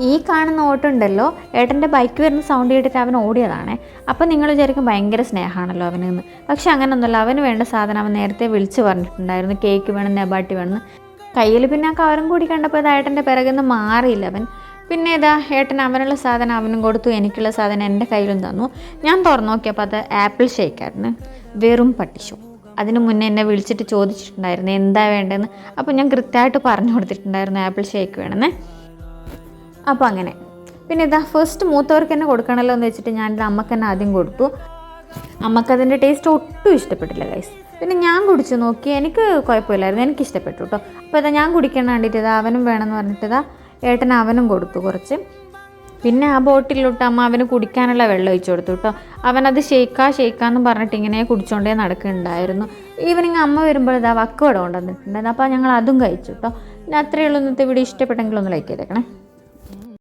ഈ കാണുന്ന ഓട്ടം ഉണ്ടല്ലോ, ഏട്ടൻ്റെ ബൈക്ക് വരുന്ന സൗണ്ട് കേട്ടിട്ട് അവൻ ഓടിയതാണേ. അപ്പം നിങ്ങൾ വിചാരിക്കും ഭയങ്കര സ്നേഹമാണല്ലോ അവനെന്ന്. പക്ഷെ അങ്ങനെയൊന്നുമല്ല. അവന് വേണ്ട സാധനം അവൻ നേരത്തെ വിളിച്ച് പറഞ്ഞിട്ടുണ്ടായിരുന്നു. കേക്ക് വേണം, നബാട്ടി വേണമെന്ന്. കയ്യിൽ പിന്നെ ആ കവറും കൂടി കണ്ടപ്പോൾ ഇത് ഏട്ടൻ്റെ പിറകിൽ നിന്ന് മാറിയില്ല അവൻ. പിന്നെ ഇതാ ഏട്ടൻ അവനുള്ള സാധനം അവനും കൊടുത്തു, എനിക്കുള്ള സാധനം എൻ്റെ കയ്യിലും തന്നു. ഞാൻ തുറന്നു നോക്കിയപ്പോൾ അത് ആപ്പിൾ ഷേക്കായിരുന്നു, വെറും പട്ടിഷോ. അതിന് മുന്നേ എന്നെ വിളിച്ചിട്ട് ചോദിച്ചിട്ടുണ്ടായിരുന്നു എന്താ വേണ്ടതെന്ന്. അപ്പോൾ ഞാൻ കൃത്യമായിട്ട് പറഞ്ഞു കൊടുത്തിട്ടുണ്ടായിരുന്നു ആപ്പിൾ ഷേക്ക് വേണമെന്ന്. അപ്പോൾ അങ്ങനെ പിന്നെ ഇതാ ഫസ്റ്റ് മൂത്തവർക്ക് തന്നെ കൊടുക്കണമല്ലോ എന്ന് വെച്ചിട്ട് ഞാനിത് അമ്മക്ക് തന്നെ ആദ്യം കൊടുത്തു. അമ്മക്കതിൻ്റെ ടേസ്റ്റ് ഒട്ടും ഇഷ്ടപ്പെട്ടില്ല ഗൈസ്. പിന്നെ ഞാൻ കുടിച്ച് നോക്കി, എനിക്ക് കുഴപ്പമില്ലായിരുന്നു, എനിക്ക് ഇഷ്ടപ്പെട്ടു കേട്ടോ. അപ്പോൾ ഇതാ ഞാൻ കുടിക്കാൻ വേണ്ടിയിട്ട് ഇതാ അവനും വേണമെന്ന് പറഞ്ഞിട്ട് ഇതാ ഏട്ടൻ അവനും കൊടുത്തു കുറച്ച്. പിന്നെ ആ ബോട്ടിലോട്ട് അമ്മ അവന് കുടിക്കാനുള്ള വെള്ളം ഒഴിച്ചു കൊടുത്തു കേട്ടോ. അവനത് ഷെയ്ക്കാന്ന് പറഞ്ഞിട്ട് ഇങ്ങനെ കുടിച്ചുകൊണ്ടേ നടക്കുന്നുണ്ടായിരുന്നു. ഈവനിങ് അമ്മ വരുമ്പോൾ ഇതാ വക്കുവട കൊണ്ടുവന്നിട്ടുണ്ടായിരുന്നു. അപ്പോൾ ഞങ്ങൾ അതും കഴിച്ചു കേട്ടോ. പിന്നെ അത്രയേ ഉള്ളൂ ഇന്നത്തെ വീഡിയോ. ഇഷ്ടപ്പെട്ടെങ്കിൽ ഒന്ന് ലൈക്ക് ചെയ്തേക്കണേ.